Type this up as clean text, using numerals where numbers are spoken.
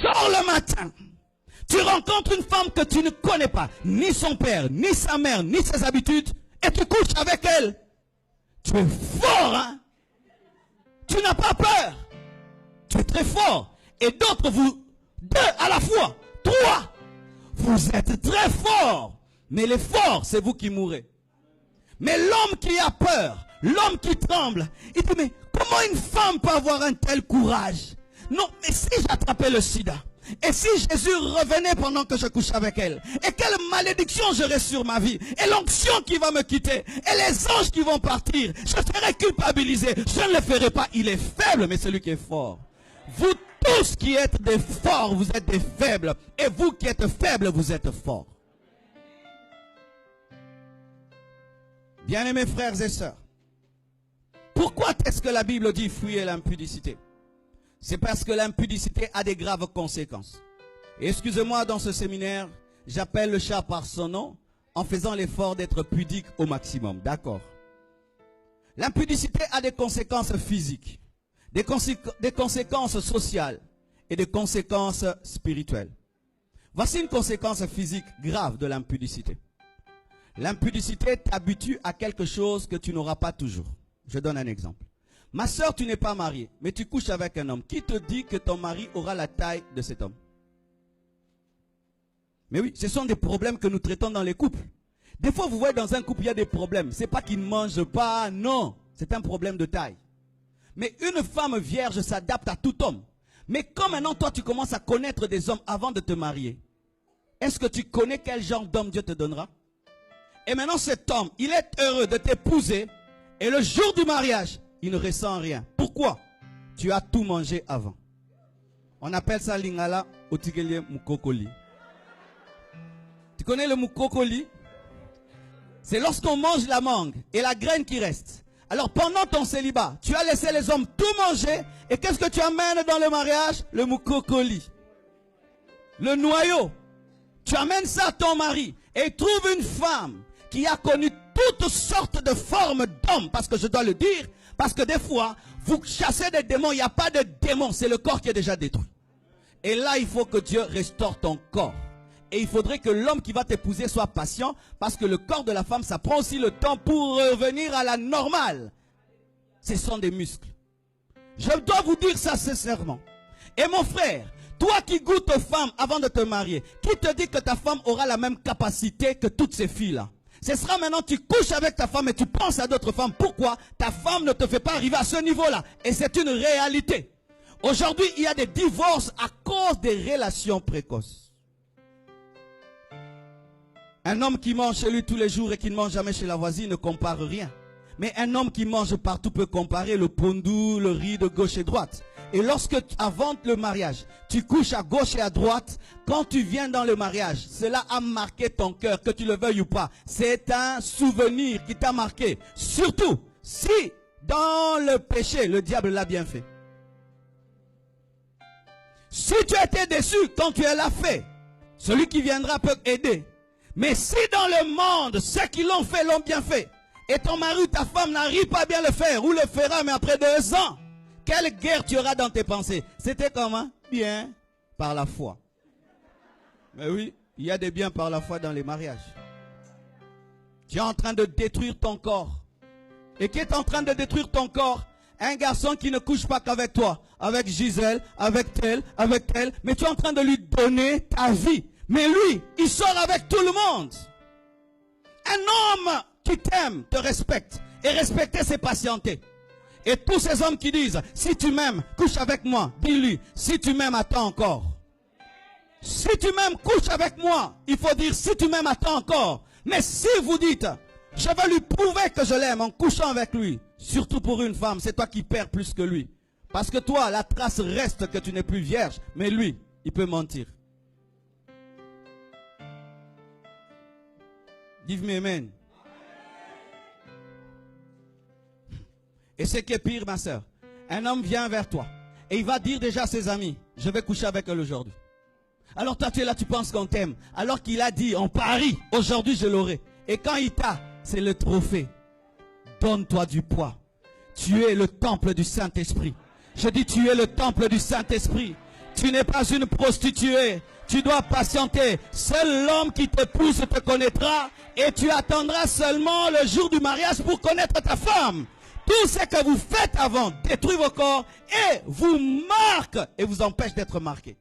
sors le matin. Tu rencontres une femme que tu ne connais pas, ni son père, ni sa mère, ni ses habitudes, et tu couches avec elle. Tu es fort, hein? Tu n'as pas peur. Tu es très fort. Et d'autres, vous, deux à la fois, trois, vous êtes très forts. Mais les forts, c'est vous qui mourrez. Mais l'homme qui a peur, l'homme qui tremble, il dit, mais comment une femme peut avoir un tel courage? Non, mais si j'attrapais le sida, et si Jésus revenait pendant que je couche avec elle, et quelle malédiction j'aurais sur ma vie, et l'onction qui va me quitter, et les anges qui vont partir, je serai culpabilisé, je ne le ferai pas. Il est faible, mais celui qui est fort. Vous tous qui êtes des forts, vous êtes des faibles, et vous qui êtes faibles, vous êtes forts. Bien-aimés frères et sœurs, pourquoi est-ce que la Bible dit fuyez l'impudicité? C'est parce que l'impudicité a des graves conséquences. Et excusez-moi, dans ce séminaire, j'appelle le chat par son nom en faisant l'effort d'être pudique au maximum. D'accord? L'impudicité a des conséquences physiques, des conséquences sociales et des conséquences spirituelles. Voici une conséquence physique grave de l'impudicité. L'impudicité t'habitue à quelque chose que tu n'auras pas toujours. Je donne un exemple. Ma soeur, tu n'es pas mariée, mais tu couches avec un homme. Qui te dit que ton mari aura la taille de cet homme? Mais oui, ce sont des problèmes que nous traitons dans les couples. Des fois, vous voyez, dans un couple, il y a des problèmes. Ce n'est pas qu'il ne mange pas, non. C'est un problème de taille. Mais une femme vierge s'adapte à tout homme. Mais quand maintenant, toi, tu commences à connaître des hommes avant de te marier, est-ce que tu connais quel genre d'homme Dieu te donnera? Et maintenant, cet homme, il est heureux de t'épouser. Et le jour du mariage, il ne ressent rien. Pourquoi? Tu as tout mangé avant. On appelle ça lingala otigelie mukokoli. Tu connais le mukokoli? C'est lorsqu'on mange la mangue et la graine qui reste. Alors pendant ton célibat, tu as laissé les hommes tout manger. Et qu'est-ce que tu amènes dans le mariage? Le mukokoli. Le noyau. Tu amènes ça à ton mari. Et il trouve une femme qui a connu toutes sortes de formes d'hommes. Parce que je dois le dire. Parce que des fois, vous chassez des démons, il n'y a pas de démons, c'est le corps qui est déjà détruit. Et là, il faut que Dieu restaure ton corps. Et il faudrait que l'homme qui va t'épouser soit patient, parce que le corps de la femme, ça prend aussi le temps pour revenir à la normale. Ce sont des muscles. Je dois vous dire ça sincèrement. Et mon frère, toi qui goûtes aux femmes avant de te marier, qui te dit que ta femme aura la même capacité que toutes ces filles-là? Ce sera maintenant, tu couches avec ta femme et tu penses à d'autres femmes. Pourquoi? Ta femme ne te fait pas arriver à ce niveau-là. Et c'est une réalité. Aujourd'hui, il y a des divorces à cause des relations précoces. Un homme qui mange chez lui tous les jours et qui ne mange jamais chez la voisine ne compare rien. Mais un homme qui mange partout peut comparer le pondou, le riz de gauche et droite. Et lorsque, avant le mariage, tu couches à gauche et à droite, quand tu viens dans le mariage, cela a marqué ton cœur, que tu le veuilles ou pas. C'est un souvenir qui t'a marqué. Surtout, si dans le péché, le diable l'a bien fait. Si tu étais déçu quand tu l'as fait, celui qui viendra peut aider. Mais si dans le monde, ceux qui l'ont fait l'ont bien fait, et ton mari ou ta femme n'arrive pas à bien le faire, ou le fera, mais après 2 ans, quelle guerre tu auras dans tes pensées? C'était comment? Bien, par la foi. Mais oui, il y a des biens par la foi dans les mariages. Tu es en train de détruire ton corps. Et qui est en train de détruire ton corps? Un garçon qui ne couche pas qu'avec toi, avec Gisèle, avec tel, mais tu es en train de lui donner ta vie. Mais lui, il sort avec tout le monde. Un homme qui t'aime, te respecte. Et respecter, c'est patienter. Et tous ces hommes qui disent, si tu m'aimes, couche avec moi. Dis-lui, si tu m'aimes, attends encore. Si tu m'aimes, couche avec moi. Il faut dire, si tu m'aimes, attends encore. Mais si vous dites, je veux lui prouver que je l'aime en couchant avec lui, surtout pour une femme, c'est toi qui perds plus que lui. Parce que toi, la trace reste que tu n'es plus vierge. Mais lui, il peut mentir. Give me amen. Et ce qui est pire, ma soeur, un homme vient vers toi et il va dire déjà à ses amis, je vais coucher avec elle aujourd'hui. Alors toi tu es là, tu penses qu'on t'aime. Alors qu'il a dit, on parie, aujourd'hui je l'aurai. Et quand il t'a, c'est le trophée. Donne-toi du poids. Tu es le temple du Saint-Esprit. Je dis, tu es le temple du Saint-Esprit. Tu n'es pas une prostituée. Tu dois patienter. Seul l'homme qui t'épouse te connaîtra et tu attendras seulement le jour du mariage pour connaître ta femme. Tout ce que vous faites avant détruit vos corps et vous marque et vous empêche d'être marqué.